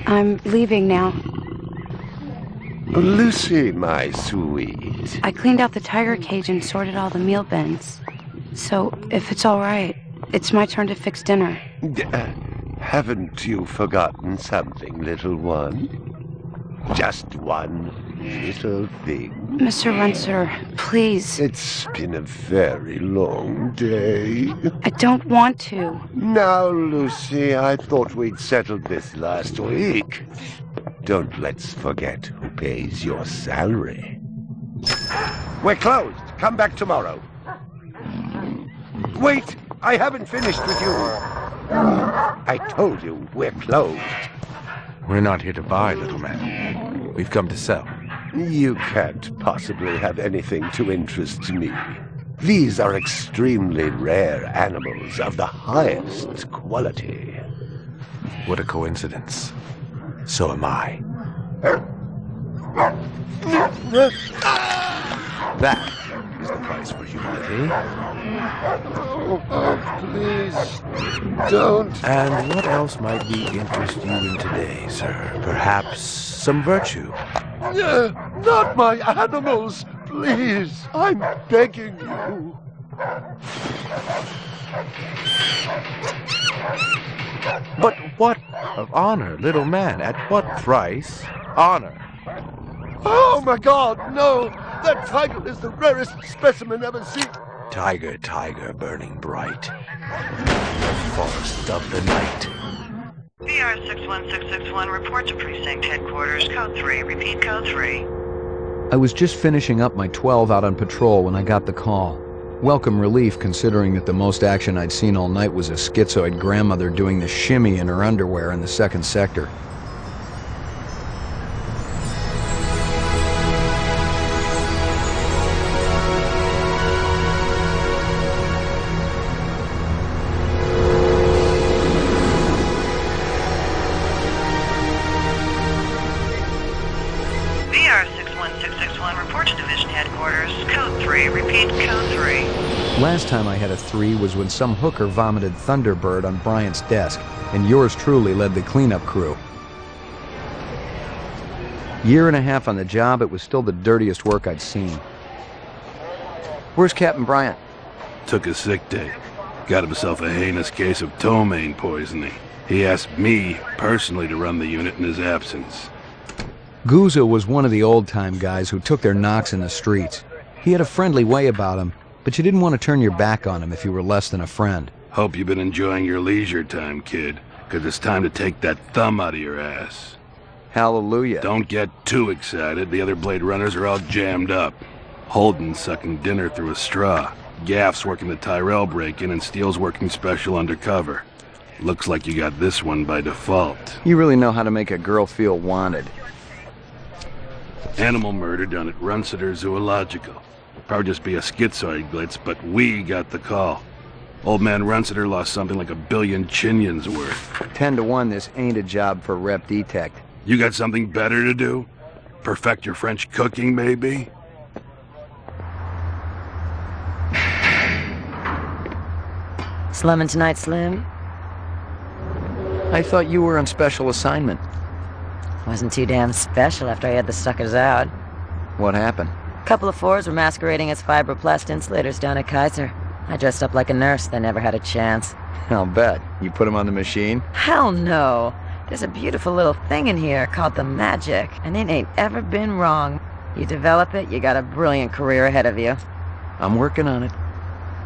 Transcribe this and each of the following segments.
I'm leaving now. Lucy, my sweet. I cleaned out the tiger cage and sorted all the meal bins. So, if it's all right, it's my turn to fix dinner. Haven't you forgotten something, little one? Just one little thing. Mr. Runciter, please. It's been a very long day. I don't want to. Now, Lucy, I thought we'd settled this last week. Don't let's forget who pays your salary. We're closed. Come back tomorrow. Wait! I haven't finished with you. I told you we're closed. We're not here to buy, little man. We've come to sell. You can't possibly have anything to interest me. These are extremely rare animals of the highest quality. What a coincidence. So am I. That is the price for humility. Oh, please, don't. And what else might we interest you in today, sir? Perhaps some virtue? Not my animals, please. I'm begging you. But what of honor, little man? At what price? Honor. Oh, my God, no! That tiger is the rarest specimen ever seen. Tiger, tiger, burning bright. The forest of the night. VR 61661, report to precinct headquarters, code 3, repeat code 3. I was just finishing up my 12 out on patrol when I got the call. Welcome relief considering that the most action I'd seen all night was a schizoid grandmother doing the shimmy in her underwear in the second sector. VR 61661, report to division headquarters, code 3, repeat code 3. Last time I had a 3 was when some hooker vomited Thunderbird on Bryant's desk, and yours truly led the cleanup crew. Year and a half on the job, it was still the dirtiest work I'd seen. Where's Captain Bryant? Took a sick day. Got himself a heinous case of ptomaine poisoning. He asked me personally to run the unit in his absence. Gouza was one of the old-time guys who took their knocks in the streets. He had a friendly way about him, but you didn't want to turn your back on him if you were less than a friend. Hope you've been enjoying your leisure time, kid, 'cause it's time to take that thumb out of your ass. Hallelujah. Don't get too excited. The other Blade Runners are all jammed up. Holden's sucking dinner through a straw. Gaff's working the Tyrell break-in, and Steele's working special undercover. Looks like you got this one by default. You really know how to make a girl feel wanted. Animal murder done at Runciter Zoological. Probably just be a schizoid glitz, but we got the call. Old man Runciter lost something like 1 billion chinions worth. 10 to 1, this ain't a job for Rep Detect. You got something better to do? Perfect your French cooking, maybe? Slumming tonight, Slim? I thought you were on special assignment. Wasn't too damn special after I had the suckers out. What happened? Couple of fours were masquerading as fibroplast insulators down at Kaiser. I dressed up like a nurse, they never had a chance. I'll bet. You put him on the machine? Hell no! There's a beautiful little thing in here called the Magic, and it ain't ever been wrong. You develop it, you got a brilliant career ahead of you. I'm working on it.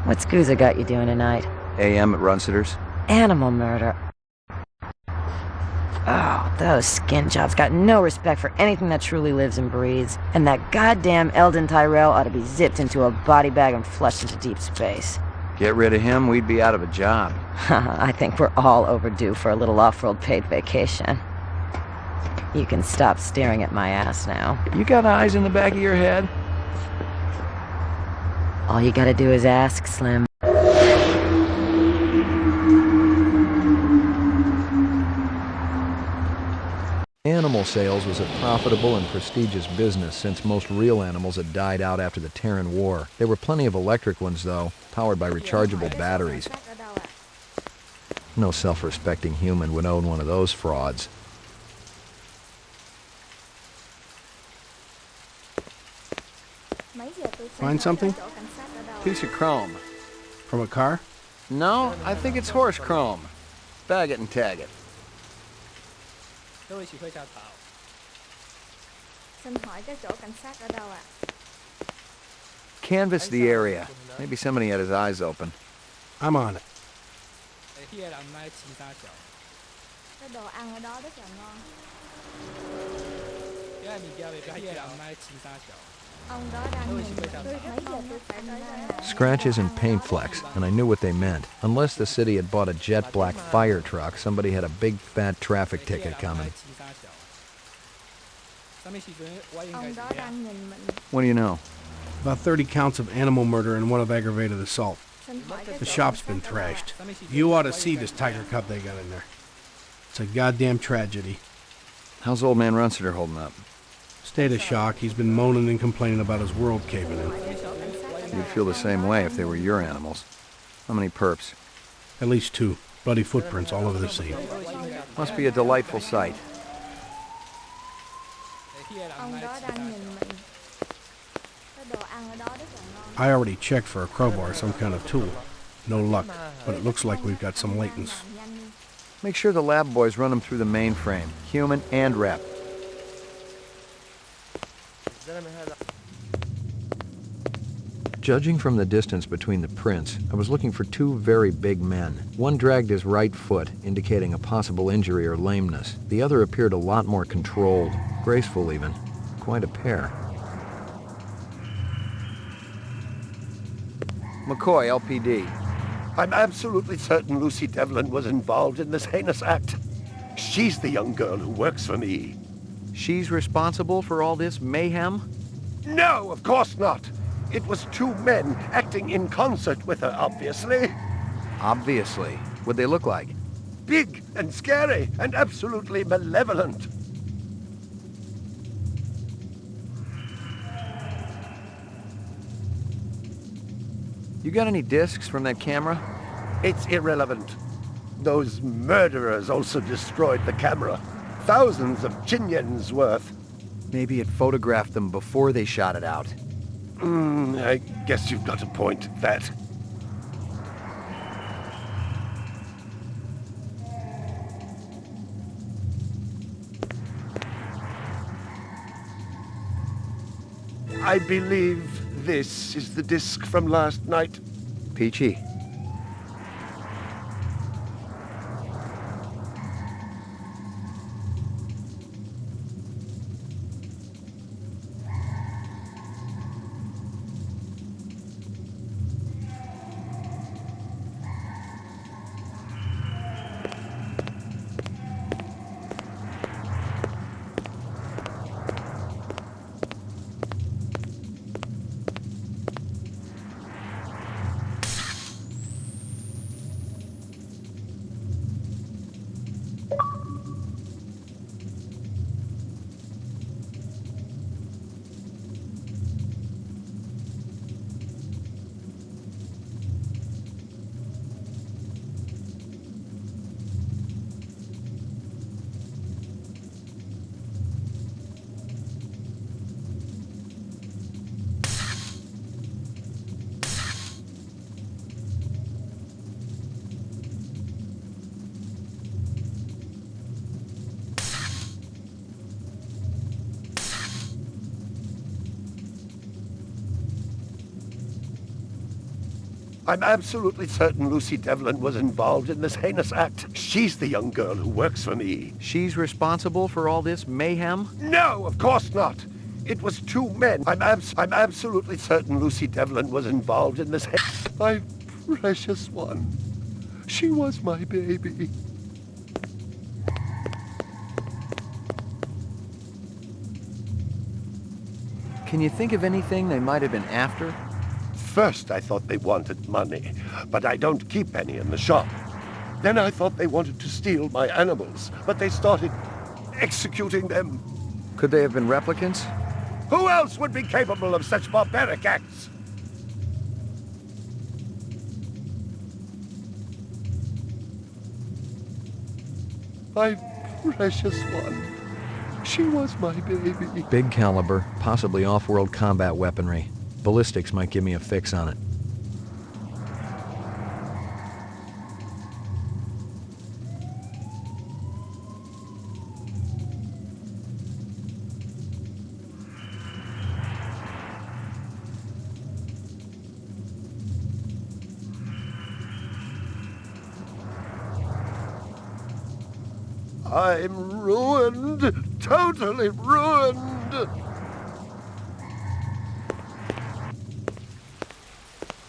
What's Gouza got you doing tonight? AM at Runciter's. Animal murder. Oh, those skin jobs got no respect for anything that truly lives and breathes. And that goddamn Eldon Tyrell ought to be zipped into a body bag and flushed into deep space. Get rid of him, we'd be out of a job. I think we're all overdue for a little off-world paid vacation. You can stop staring at my ass now. You got eyes in the back of your head? All you gotta do is ask, Slim. Animal sales was a profitable and prestigious business since most real animals had died out after the Terran War. There were plenty of electric ones, though, powered by rechargeable batteries. No self-respecting human would own one of those frauds. Find something? Piece of chrome. From a car? No, I think it's horse chrome. Bag it and tag it. Canvass the area. Maybe somebody had his eyes open. I'm on it. Scratches and paint flecks, and I knew what they meant. Unless the city had bought a jet black fire truck, somebody had a big fat traffic ticket coming. What do you know? About 30 counts of animal murder and one of aggravated assault. The shop's been thrashed. You ought to see this tiger cub they got in there. It's a goddamn tragedy. How's old man Runsiter holding up? State of shock. He's been moaning and complaining about his world caving in. You'd feel the same way if they were your animals. How many perps? At least 2. Bloody footprints all over the scene. Must be a delightful sight. I already checked for a crowbar, some kind of tool. No luck, but it looks like we've got some latents. Make sure the lab boys run them through the mainframe, human and rep. Judging from the distance between the prints, I was looking for 2 very big men. One dragged his right foot, indicating a possible injury or lameness. The other appeared a lot more controlled, graceful even. Quite a pair. McCoy, LPD. I'm absolutely certain Lucy Devlin was involved in this heinous act. She's the young girl who works for me. She's responsible for all this mayhem? No, of course not. It was 2 men acting in concert with her, obviously. Obviously. What'd they look like? Big and scary and absolutely malevolent. You got any discs from that camera? It's irrelevant. Those murderers also destroyed the camera. Thousands of Chinyens worth. Maybe it photographed them before they shot it out. I guess you've got a point at that. I believe this is the disc from last night. Peachy. I'm absolutely certain Lucy Devlin was involved in this heinous act. She's the young girl who works for me. She's responsible for all this mayhem? No, of course not. It was 2 men. I'm absolutely certain Lucy Devlin was involved in this. My precious one. She was my baby. Can you think of anything they might have been after? First, I thought they wanted money, but I don't keep any in the shop. Then I thought they wanted to steal my animals, but they started executing them. Could they have been replicants? Who else would be capable of such barbaric acts? My precious one. She was my baby. Big caliber, possibly off-world combat weaponry. Ballistics might give me a fix on it. I'm ruined, totally ruined.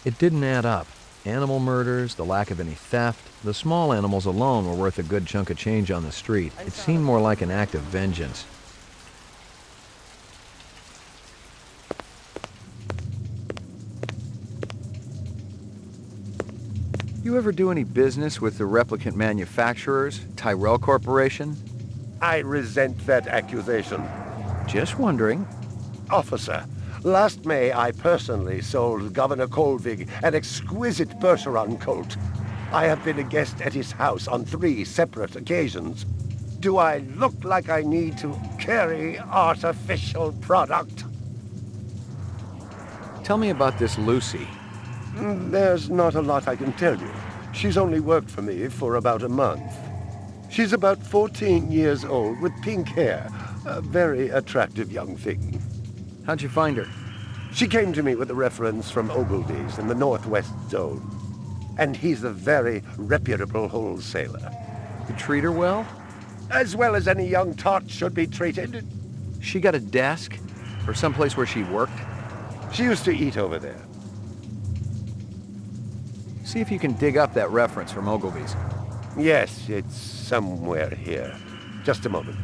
It didn't add up. Animal murders, the lack of any theft, the small animals alone were worth a good chunk of change on the street. It seemed more like an act of vengeance. You ever do any business with the replicant manufacturers, Tyrell Corporation? I resent that accusation. Just wondering. Officer, last May I personally sold Governor Colvig an exquisite Percheron colt. I have been a guest at his house on 3 separate occasions. Do I look like I need to carry artificial product? Tell me about this Lucy. There's not a lot I can tell you. She's only worked for me for about a month. She's about 14 years old with pink hair. A very attractive young thing. How'd you find her? She came to me with a reference from Ogilvy's in the Northwest Zone. And he's a very reputable wholesaler. You treat her well? As well as any young tot should be treated. She got a desk? Or someplace where she worked? She used to eat over there. See if you can dig up that reference from Ogilvy's. Yes, it's somewhere here. Just a moment.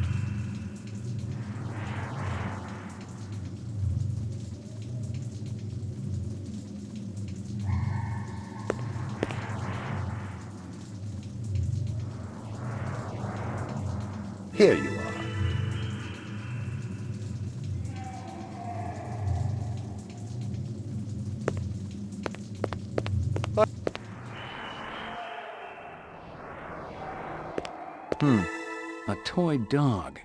Here you are. A toy dog.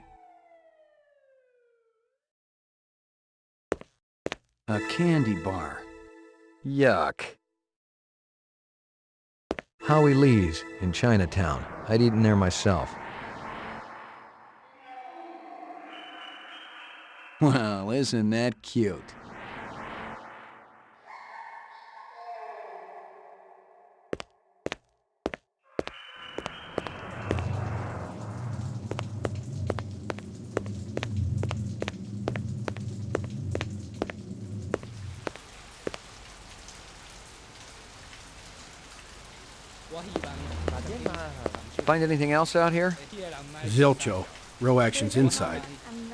A candy bar. Yuck. Howie Lee's in Chinatown. I'd eaten there myself. Well, isn't that cute? Find anything else out here? Zilcho. Row actions inside.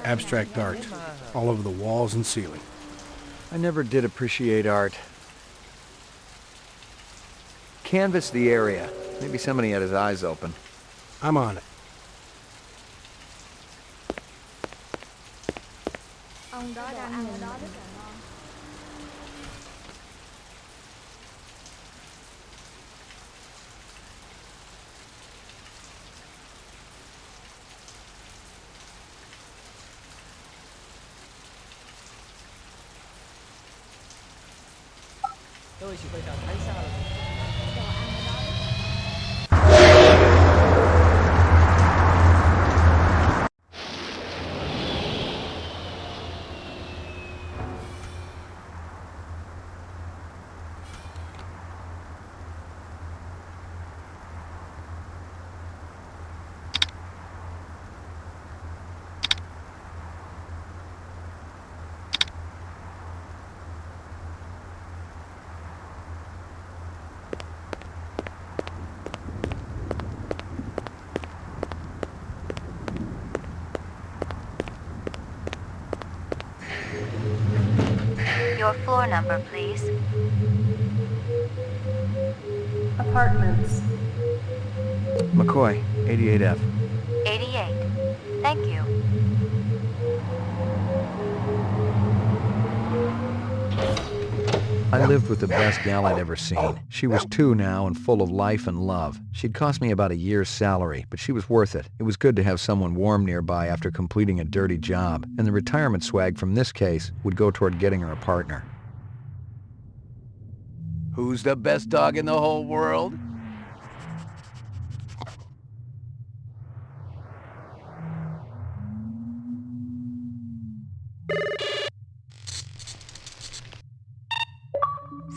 Abstract art. All over the walls and ceiling. I never did appreciate art. Canvass the area. Maybe somebody had his eyes open. I'm on it. Ông đó đang ăn ở đó rất là ngon. Tôi chỉ bây giờ thấy sao là đồ ăn ở đó. Your floor number, please. Apartments. McCoy, 88F. 88. Thank you. I lived with the best gal I'd ever seen. She was 2 now and full of life and love. She'd cost me about a year's salary, but she was worth it. It was good to have someone warm nearby after completing a dirty job, and the retirement swag from this case would go toward getting her a partner. Who's the best dog in the whole world?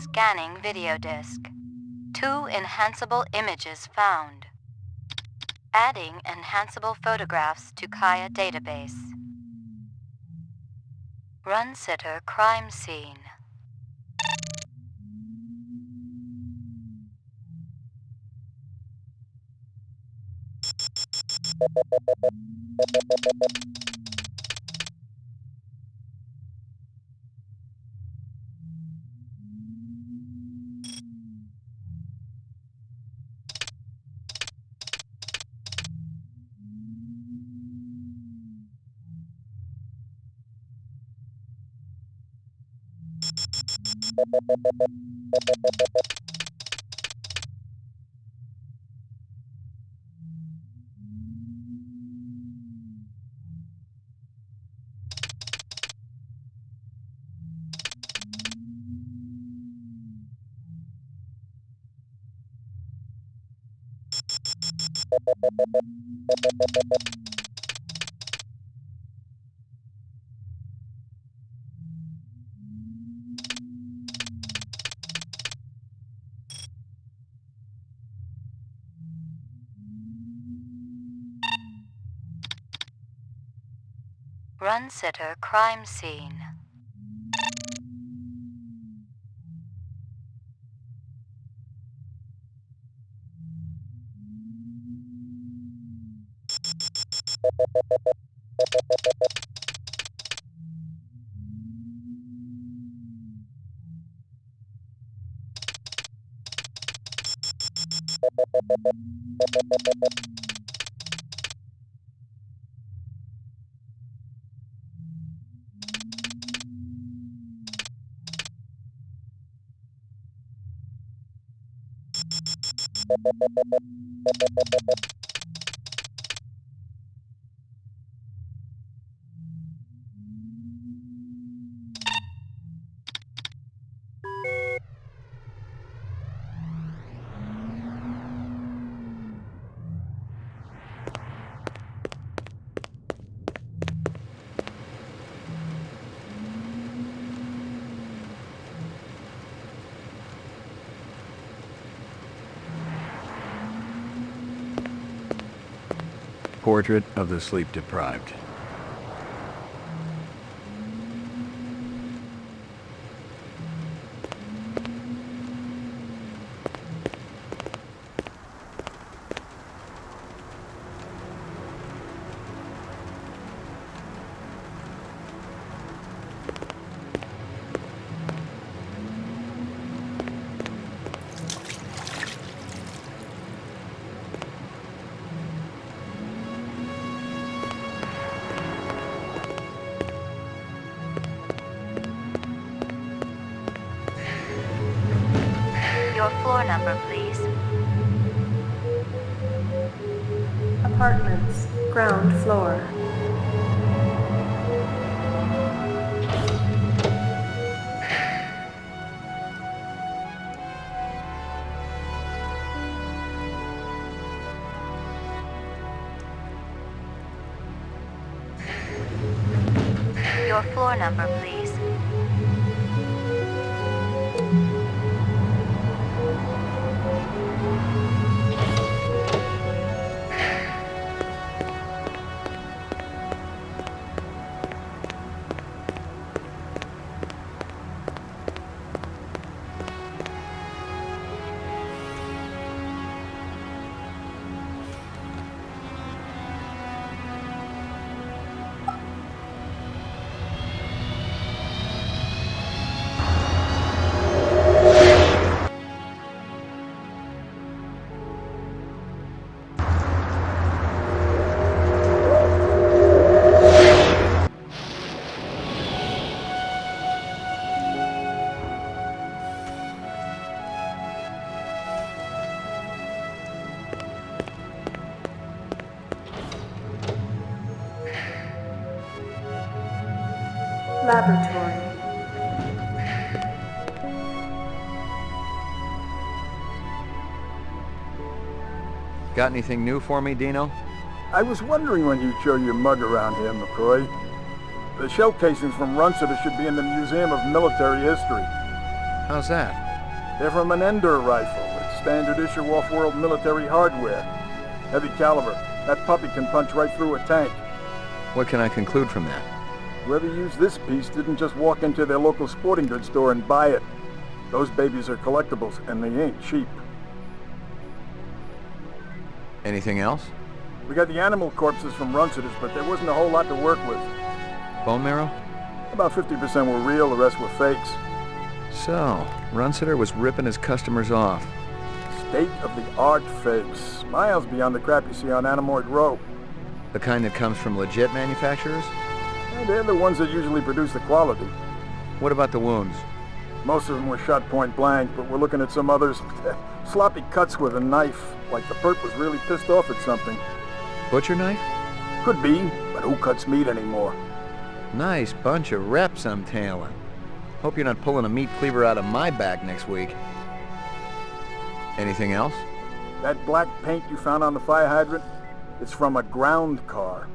Scanning video disk. 2 enhanceable images found. Adding enhanceable photographs to Kaya database. Run sitter crime scene. Run sitter crime scene. Portrait of the sleep-deprived. Your floor number, please. Apartments, ground floor. Your floor number, please. Laboratory. Got anything new for me, Dino? I was wondering when you'd show your mug around here, McCoy. The shell casings from Runciter should be in the Museum of Military History. How's that? They're from an Ender rifle. It's standard issue off-world military hardware. Heavy caliber. That puppy can punch right through a tank. What can I conclude from that? Whoever used this piece didn't just walk into their local sporting goods store and buy it. Those babies are collectibles, and they ain't cheap. Anything else? We got the animal corpses from Runciter's, but there wasn't a whole lot to work with. Bone marrow? About 50% were real, the rest were fakes. So, Runciter was ripping his customers off. State-of-the-art fakes. Miles beyond the crap you see on Anamoid Row. The kind that comes from legit manufacturers? They're the ones that usually produce the quality. What about the wounds? Most of them were shot point blank, but we're looking at some others. Sloppy cuts with a knife, like the perp was really pissed off at something. Butcher knife? Could be, but who cuts meat anymore? Nice bunch of reps I'm tailing. Hope you're not pulling a meat cleaver out of my back next week. Anything else? That black paint you found on the fire hydrant? It's from a ground car.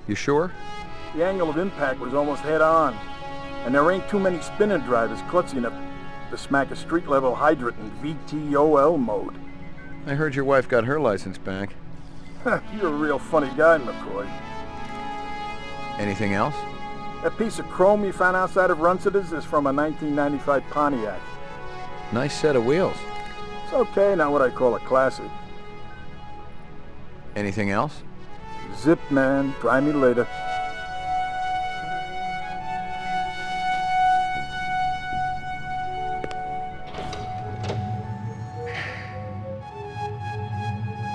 You sure? The angle of impact was almost head-on. And there ain't too many spinning drivers klutzy enough to smack a street-level hydrant in VTOL mode. I heard your wife got her license back. You're a real funny guy, McCoy. Anything else? That piece of chrome you found outside of Runciter's is from a 1995 Pontiac. Nice set of wheels. It's okay, not what I call a classic. Anything else? Zip, man. Try me later.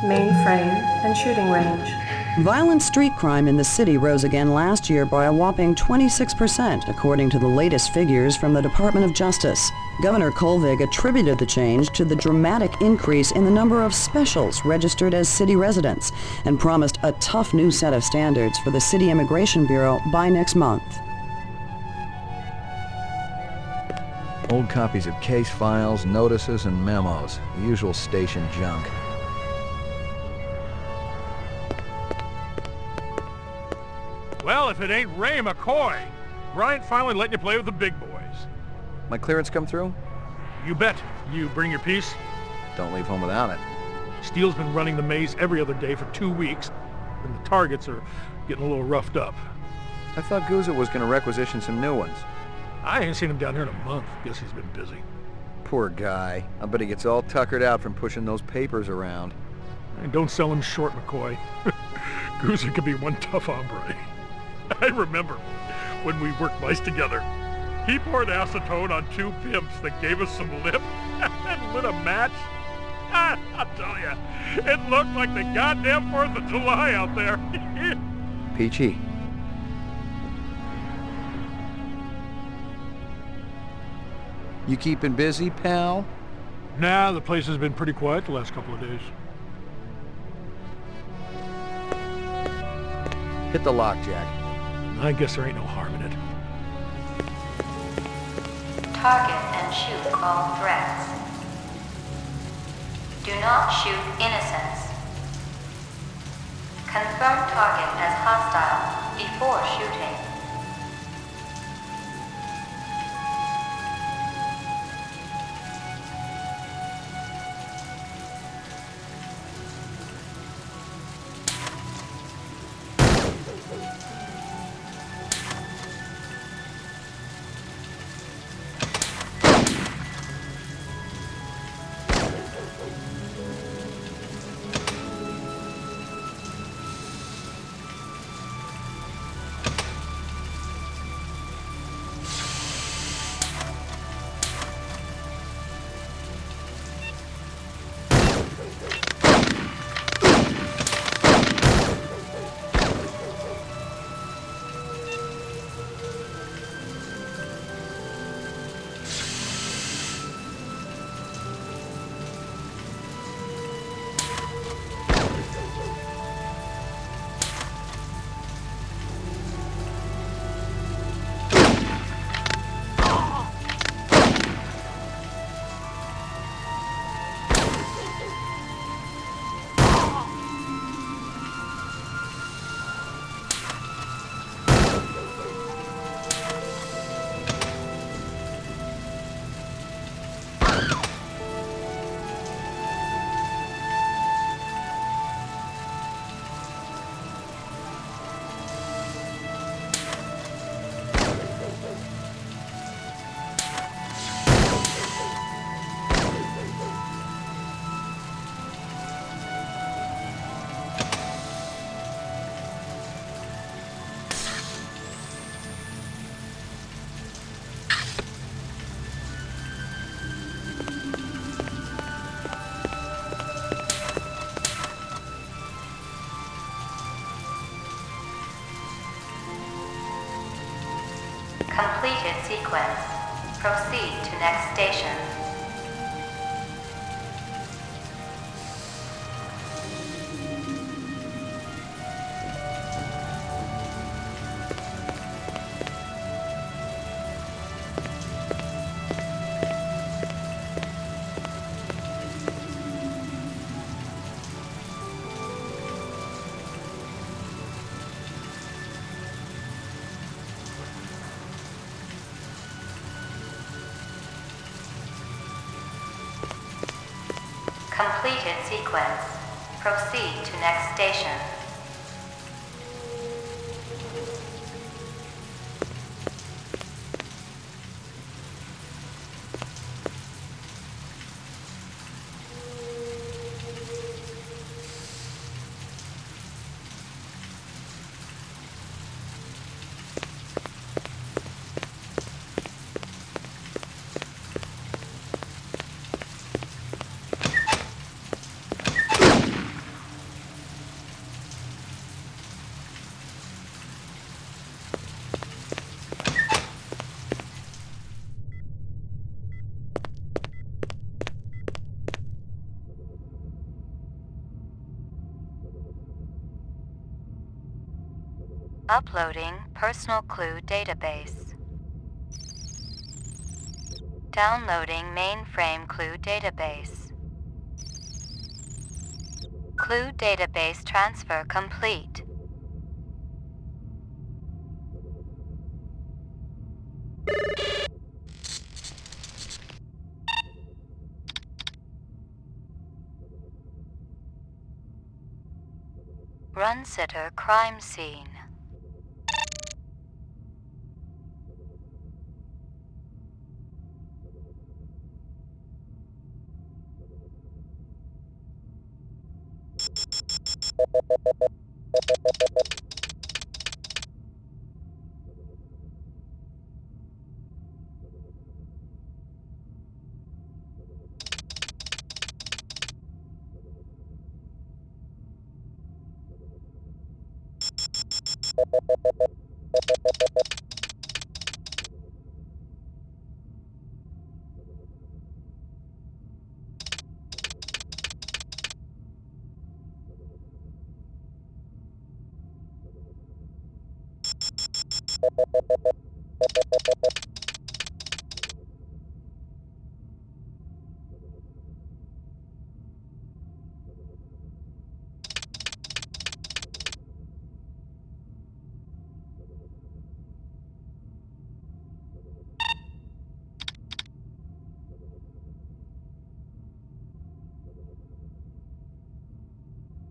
Mainframe and shooting range. Violent street crime in the city rose again last year by a whopping 26%, according to the latest figures from the Department of Justice. Governor Kolvig attributed the change to the dramatic increase in the number of specials registered as city residents and promised a tough new set of standards for the City Immigration Bureau by next month. Old copies of case files, notices, and memos. The usual station junk. Well, if it ain't Ray McCoy, Bryant finally letting you play with the big boys. My clearance come through? You bet. You bring your piece? Don't leave home without it. Steele's been running the maze every other day for 2 weeks, and the targets are getting a little roughed up. I thought Guzzo was going to requisition some new ones. I ain't seen him down here in a month. Guess he's been busy. Poor guy. I bet he gets all tuckered out from pushing those papers around. And don't sell him short, McCoy. Guzzo could be one tough hombre. I remember when we worked mice together. He poured acetone on 2 pimps that gave us some lip and lit a match. I'll tell you, it looked like the goddamn 4th of July out there. Peachy. You keeping busy, pal? Nah, the place has been pretty quiet the last couple of days. Hit the lock, Jack. I guess there ain't no harm in it. Target and shoot all threats. Do not shoot innocents. Confirm target as hostile before shooting. Completed sequence. Proceed to next station. Completed sequence. Proceed to next station. Uploading personal clue database. Downloading mainframe clue database. Clue database transfer complete. Run sitter crime scene.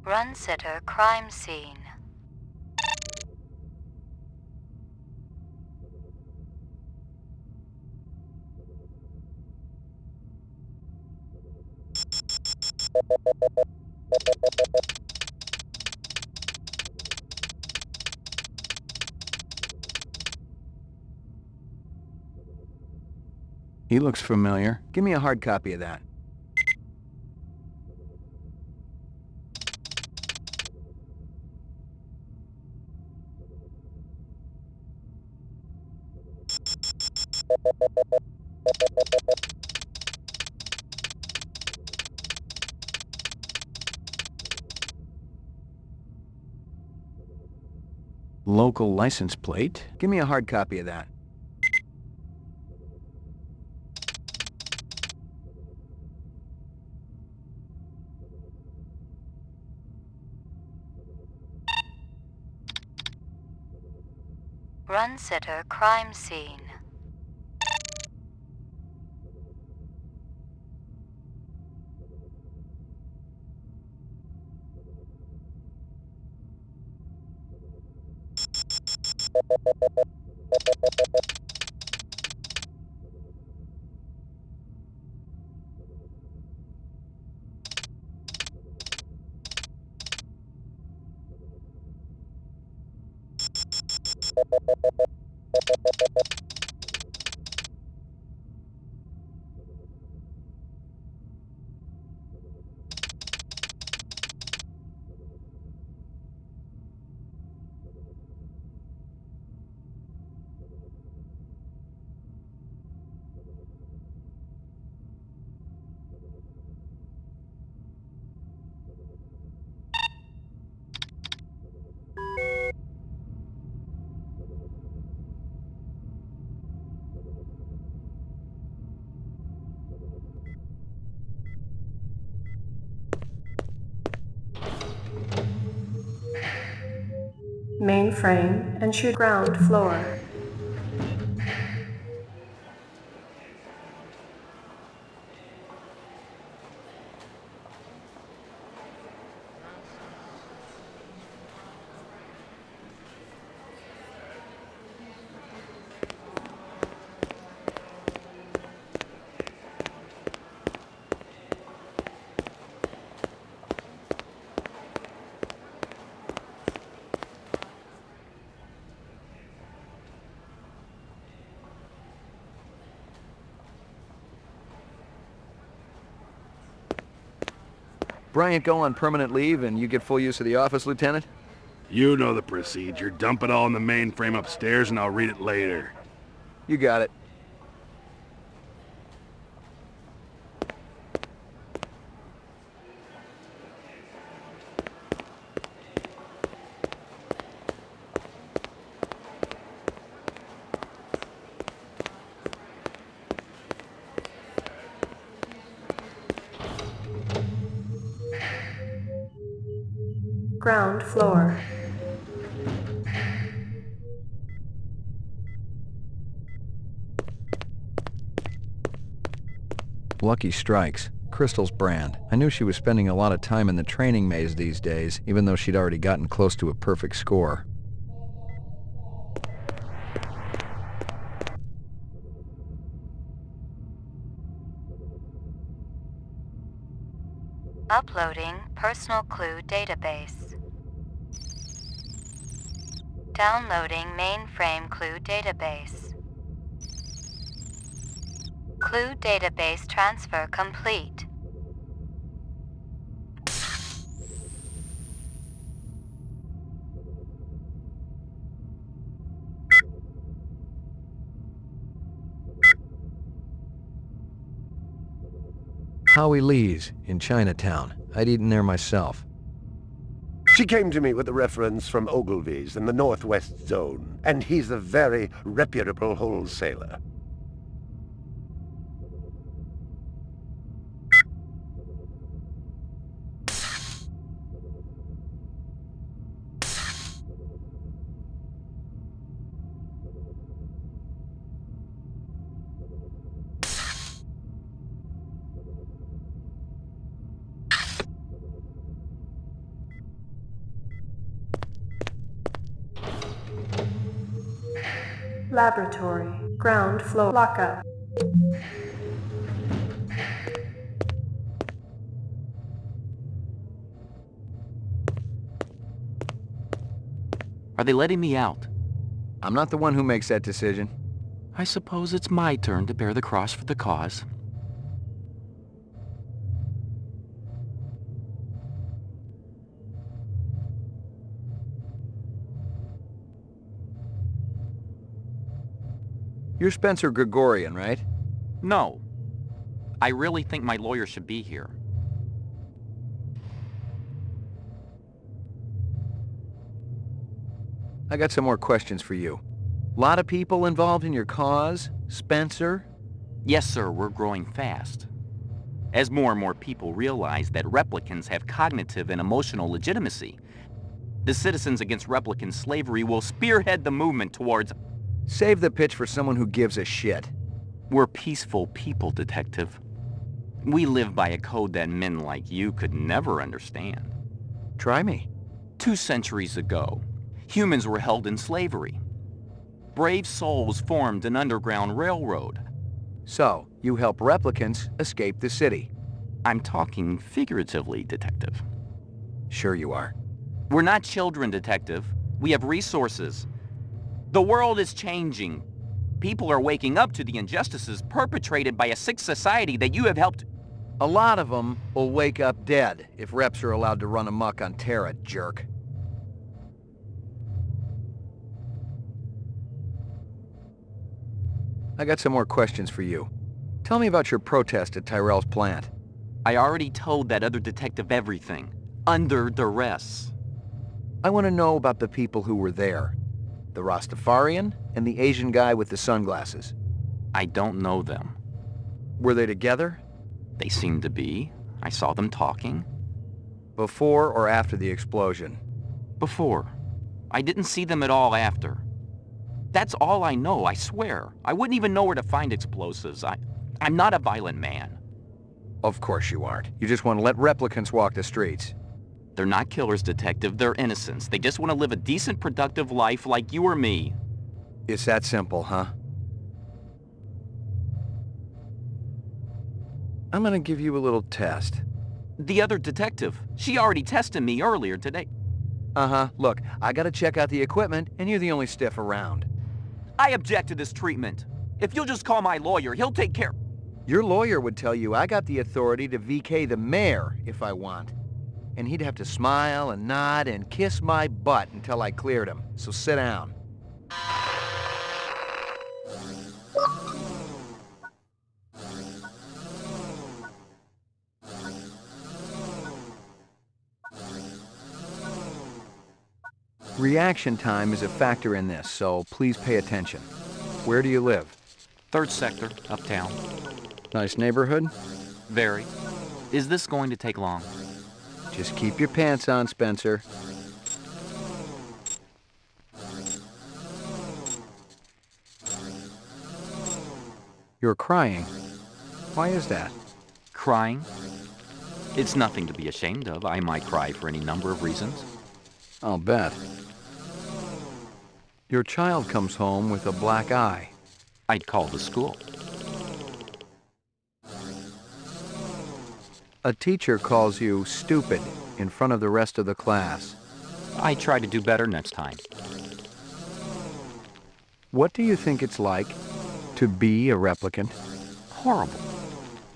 Run sitter crime scene. He looks familiar. Give me a hard copy of that. Local license plate. Give me a hard copy of that. Run sitter crime scene. Mainframe and shoot ground floor. Bryant go on permanent leave and you get full use of the office, Lieutenant? You know the procedure. Dump it all in the mainframe upstairs and I'll read it later. You got it. Ground floor. Lucky Strikes. Crystal's brand. I knew she was spending a lot of time in the training maze these days, even though she'd already gotten close to a perfect score. Uploading personal clue database. Downloading mainframe clue database. Clue database transfer complete. Howie Lee's in Chinatown. I'd eaten there myself. She came to me with a reference from Ogilvy's in the Northwest Zone, and he's a very reputable wholesaler. Laboratory. Ground floor. Lockup. Are they letting me out? I'm not the one who makes that decision. I suppose it's my turn to bear the cross for the cause. You're Spencer Gregorian, right? No. I really think my lawyer should be here. I got some more questions for you. Lot of people involved in your cause, Spencer? Yes, sir, we're growing fast. As more and more people realize that replicants have cognitive and emotional legitimacy, the Citizens Against Replicant Slavery will spearhead the movement towards... Save the pitch for someone who gives a shit. We're peaceful people, Detective. We live by a code that men like you could never understand. Try me. 2 centuries ago, humans were held in slavery. Brave souls formed an underground railroad. So, you help replicants escape the city. I'm talking figuratively, Detective. Sure you are. We're not children, Detective. We have resources. The world is changing. People are waking up to the injustices perpetrated by a sick society that you have helped... A lot of them will wake up dead if reps are allowed to run amok on Terra, jerk. I got some more questions for you. Tell me about your protest at Tyrell's plant. I already told that other detective everything. Under duress. I want to know about the people who were there. The Rastafarian and the Asian guy with the sunglasses. I don't know them. Were they together? They seemed to be. I saw them talking. Before or after the explosion? Before. I didn't see them at all after. That's all I know, I swear. I wouldn't even know where to find explosives. I'm not a violent man. Of course you aren't. You just want to let replicants walk the streets. They're not killers, Detective. They're innocents. They just want to live a decent, productive life like you or me. It's that simple, huh? I'm gonna give you a little test. The other detective, she already tested me earlier today. Uh-huh. Look, I gotta check out the equipment, and you're the only stiff around. I object to this treatment. If you'll just call my lawyer, he'll take care... Your lawyer would tell you I got the authority to VK the mayor if I want. And he'd have to smile and nod and kiss my butt until I cleared him. So sit down. Reaction time is a factor in this, so please pay attention. Where do you live? 3rd sector, uptown. Nice neighborhood? Very. Is this going to take long? Just keep your pants on, Spencer. You're crying. Why is that? Crying? It's nothing to be ashamed of. I might cry for any number of reasons. I'll bet. Your child comes home with a black eye. I'd call the school. A teacher calls you stupid in front of the rest of the class. I try to do better next time. What do you think it's like to be a replicant? Horrible.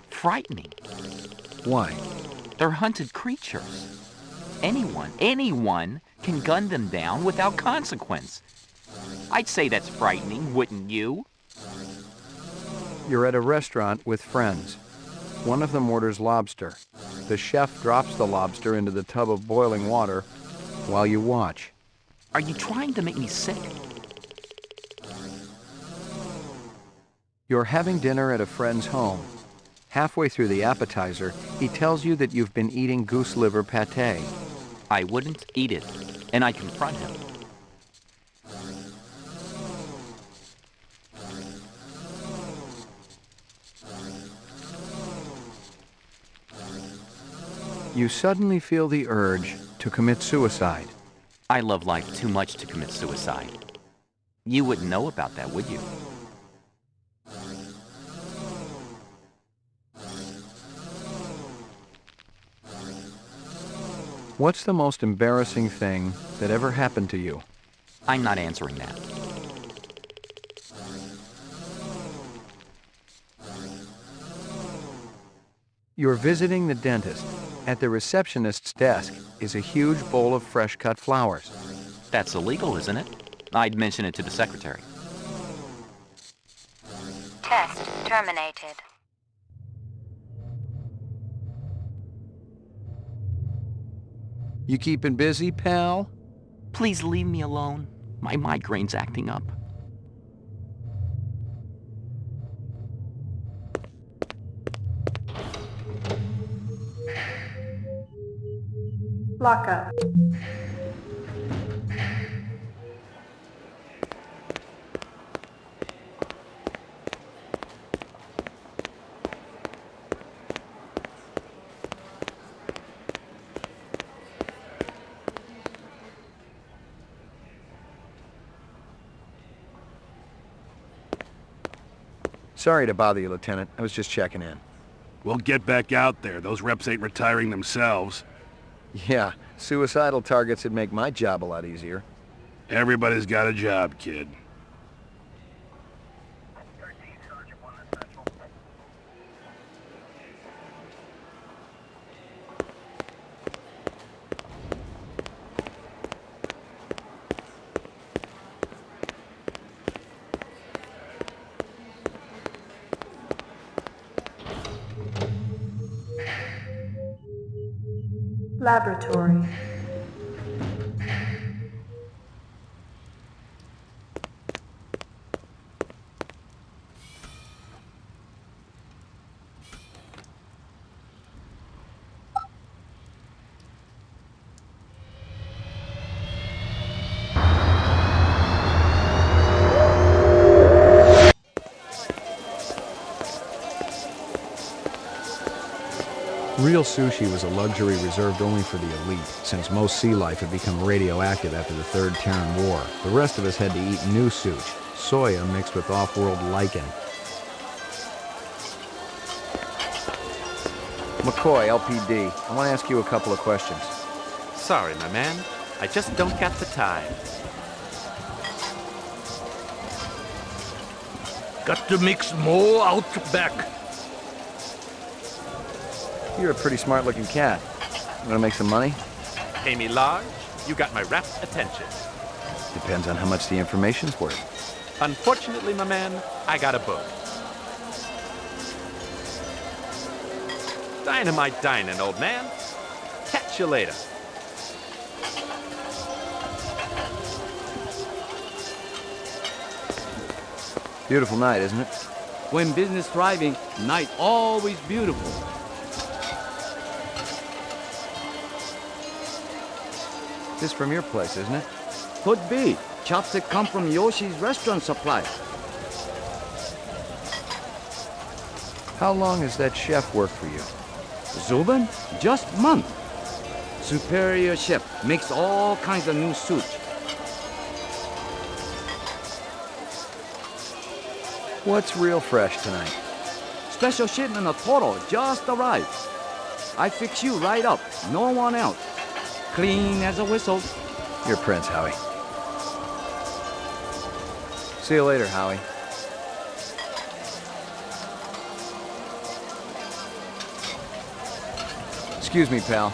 Frightening. Why? They're hunted creatures. Anyone can gun them down without consequence. I'd say that's frightening, wouldn't you? You're at a restaurant with friends. One of them orders lobster. The chef drops the lobster into the tub of boiling water while you watch. Are you trying to make me sick? You're having dinner at a friend's home. Halfway through the appetizer, he tells you that you've been eating goose liver pâté. I wouldn't eat it, and I confront him. You suddenly feel the urge to commit suicide. I love life too much to commit suicide. You wouldn't know about that, would you? What's the most embarrassing thing that ever happened to you? I'm not answering that. You're visiting the dentist. At the receptionist's desk is a huge bowl of fresh-cut flowers. That's illegal, isn't it? I'd mention it to the secretary. Test terminated. You keeping busy, pal? Please leave me alone. My migraine's acting up. Lockup. Sorry to bother you, Lieutenant. I was just checking in. We'll get back out there. Those reps ain't retiring themselves. Yeah, suicidal targets would make my job a lot easier. Everybody's got a job, kid. Laboratory. Real sushi was a luxury reserved only for the elite, since most sea life had become radioactive after the Third Terran War. The rest of us had to eat new sushi, soya mixed with off-world lichen. McCoy, LPD. I want to ask you a couple of questions. Sorry, my man. I just don't got the time. Got to mix more out back. You're a pretty smart-looking cat. You want to make some money? Pay me large, you got my rapt attention. Depends on how much the information's worth. Unfortunately, my man, I got a book. Dynamite dining, old man. Catch you later. Beautiful night, isn't it? When business thriving, night always beautiful. This from your place, isn't it? Could be. Chopstick come from Yoshi's restaurant supply. How long has that chef worked for you? Zubin? Just month. Superior chef. Makes all kinds of new sushi. What's real fresh tonight? Special shipment of Toro just arrived. I fix you right up. No one else. Clean as a whistle. You're Prince, Howie. See you later, Howie. Excuse me, pal.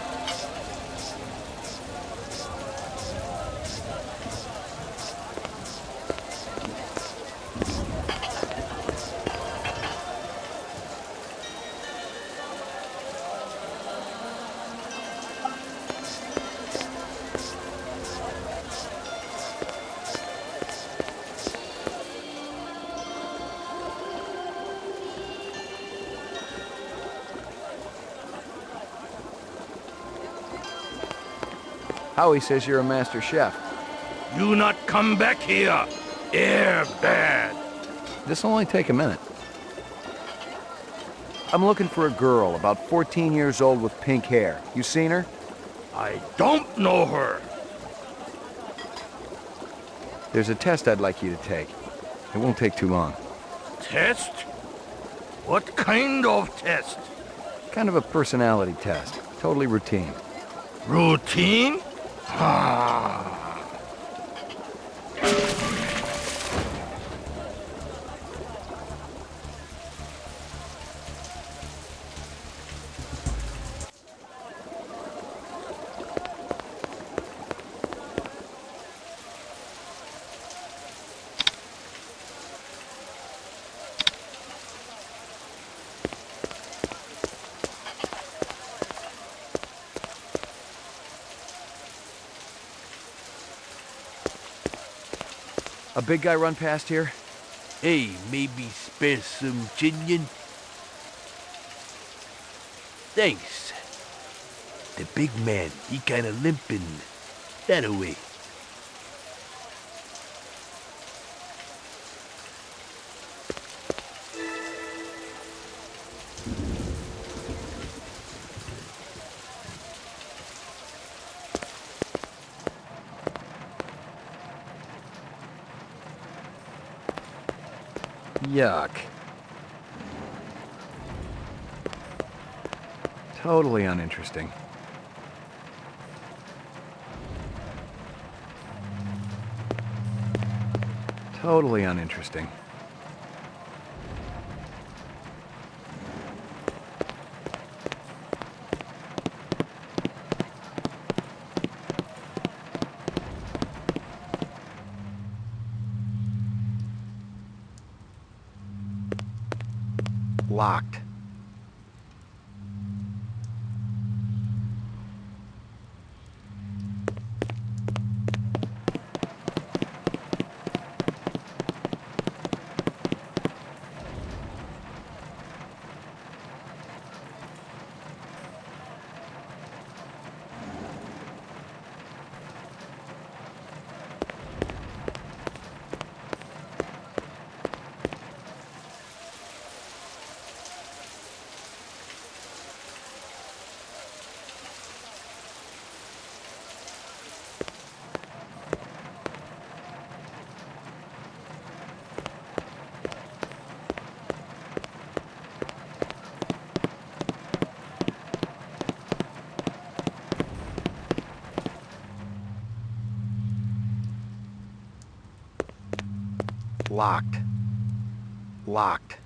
Howie says you're a master chef. You not come back here. Air bad. This'll only take a minute. I'm looking for a girl, about 14 years old with pink hair. You seen her? I don't know her. There's a test I'd like you to take. It won't take too long. Test? What kind of test? Kind of a personality test. Totally routine. Routine? Ah. A big guy run past here? Hey, maybe spare some chinion? Thanks. The big man, he kinda limping. That away. Yuck. Totally uninteresting. Totally uninteresting. Locked. Locked. Locked.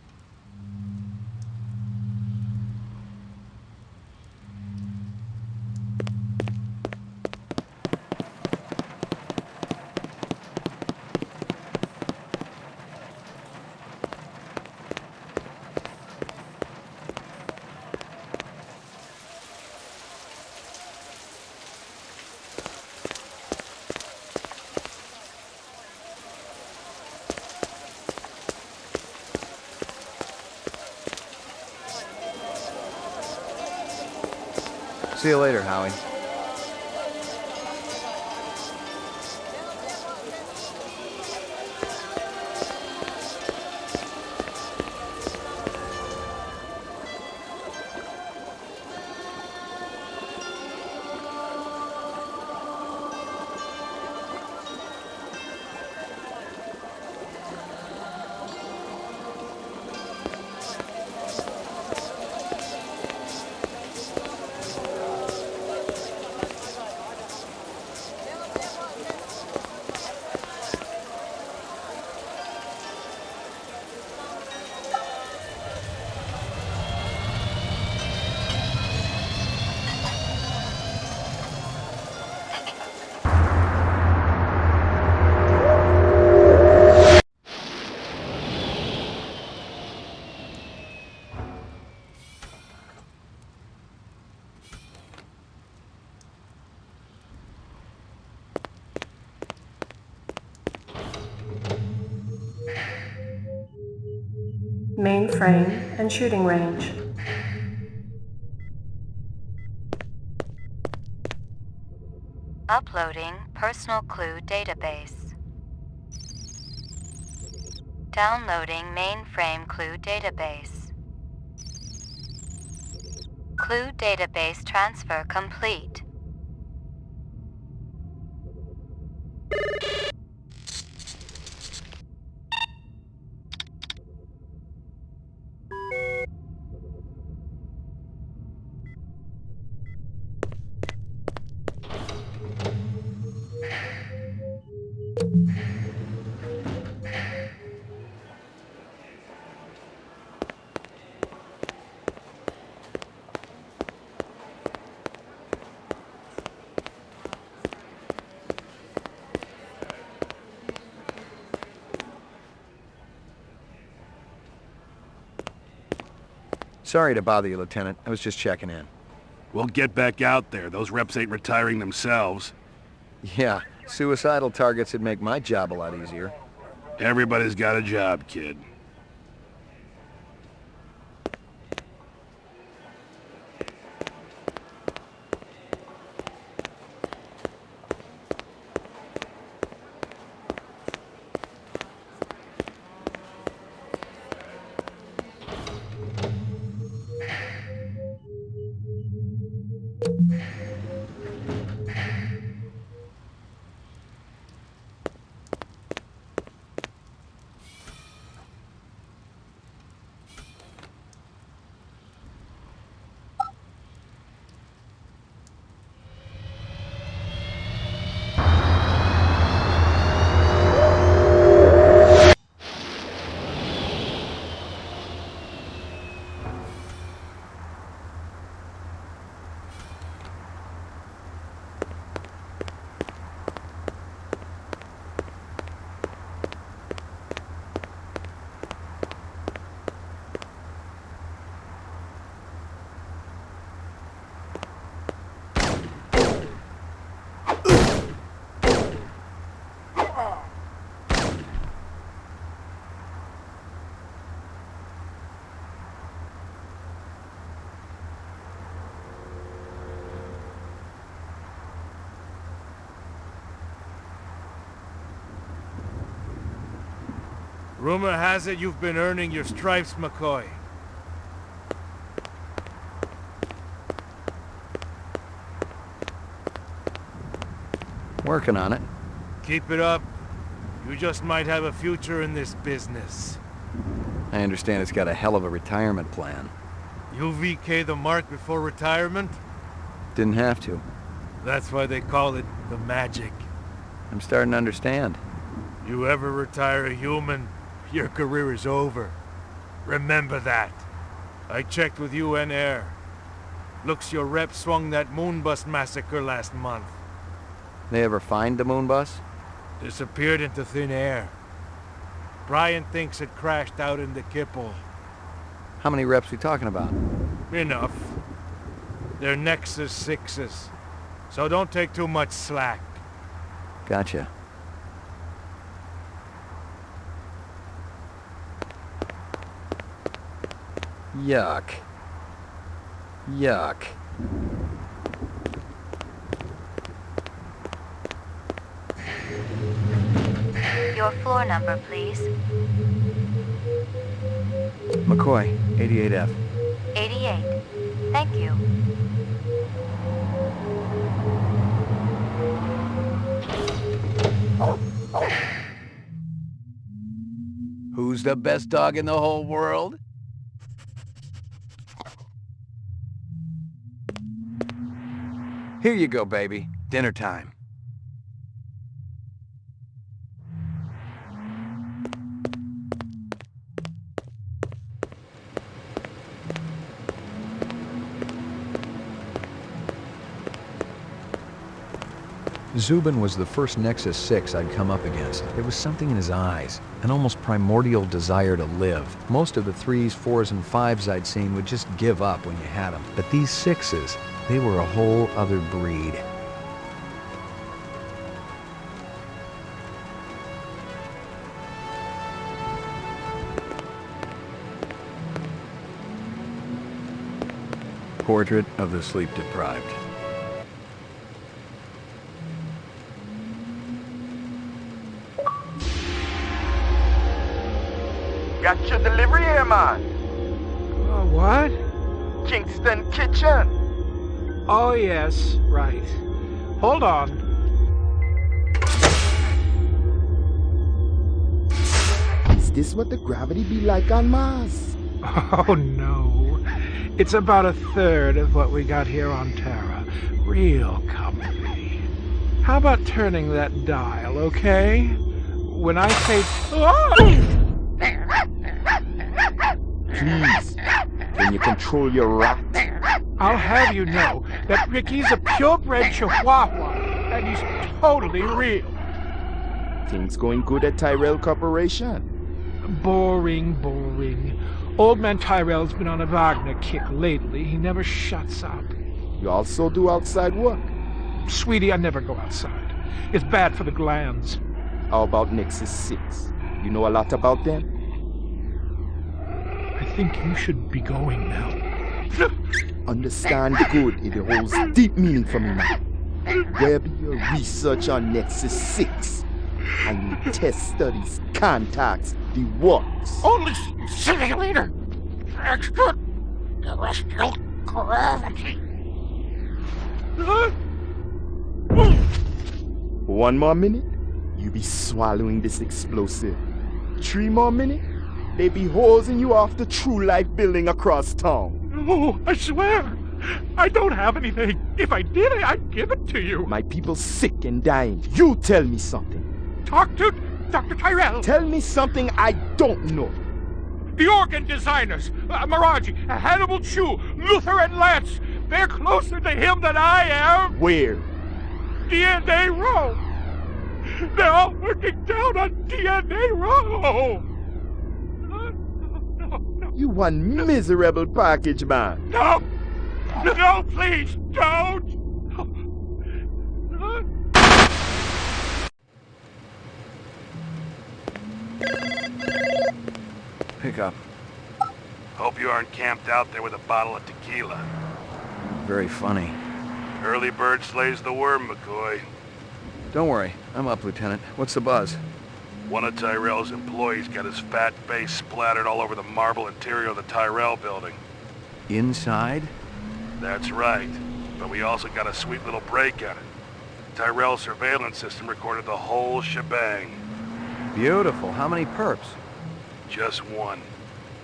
See you later, Howie. Mainframe and shooting range. Uploading personal clue database. Downloading mainframe clue database. Clue database transfer complete. Sorry to bother you, Lieutenant. I was just checking in. We'll get back out there. Those reps ain't retiring themselves. Yeah, suicidal targets would make my job a lot easier. Everybody's got a job, kid. Rumor has it you've been earning your stripes, McCoy. Working on it. Keep it up. You just might have a future in this business. I understand it's got a hell of a retirement plan. You VK the mark before retirement? Didn't have to. That's why they call it the magic. I'm starting to understand. You ever retire a human, your career is over. Remember that. I checked with UN Air. Looks your rep swung that Moonbus massacre last month. They ever find the moon bus? Disappeared into thin air. Brian thinks it crashed out in the Kipple. How many reps we talking about? Enough. They're Nexus 6s. So don't take too much slack. Gotcha. Yuck. Yuck. Your floor number, please. McCoy, 88F. 88. Thank you. Who's the best dog in the whole world? Here you go, baby. Dinner time. Zubin was the first Nexus 6 I'd come up against. There was something in his eyes, an almost primordial desire to live. Most of the 3s, 4s, and 5s I'd seen would just give up when you had them. But these 6s, they were a whole other breed. Portrait of the sleep-deprived. Got your delivery here, man. What? Kingston Kitchen. Oh, yes, right. Hold on. Is this what the gravity be like on Mars? Oh, no. It's about a third of what we got here on Terra. Real comfy. How about turning that dial, okay? When I say... Oh! Please, can you control your rat? I'll have you know that Ricky's a purebred Chihuahua, and he's totally real. Things going good at Tyrell Corporation? Boring, boring. Old man Tyrell's been on a Wagner kick lately. He never shuts up. You also do outside work? Sweetie, I never go outside. It's bad for the glands. How about Nexus 6? You know a lot about them? I think you should be going now. Understand good, it holds deep meaning for me now. Where be your research on Nexus 6? And your test studies, contacts, the works? Only simulator! Extraterrestrial gravity! One more minute, you be swallowing this explosive. 3 more minutes, they be hosing you off the True Life building across town. No, I swear. I don't have anything. If I did, I'd give it to you. My people sick and dying. You tell me something. Talk to Dr. Tyrell. Tell me something I don't know. The organ designers, Miraji, Hannibal Chu, Luther and Lance. They're closer to him than I am. Where? DNA Row. They're all working down on DNA Row. You one miserable package, man. No! No, please, don't! Pick up. Hope you aren't camped out there with a bottle of tequila. Very funny. Early bird slays the worm, McCoy. Don't worry, I'm up, Lieutenant. What's the buzz? One of Tyrell's employees got his fat face splattered all over the marble interior of the Tyrell building. Inside? That's right. But we also got a sweet little break on it. Tyrell's surveillance system recorded the whole shebang. Beautiful. How many perps? Just one.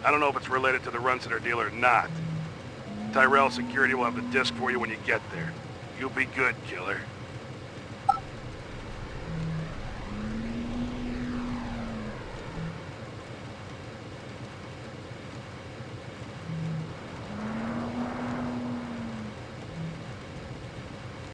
I don't know if it's related to the Runciter deal or not. Tyrell security will have the disc for you when you get there. You'll be good, killer.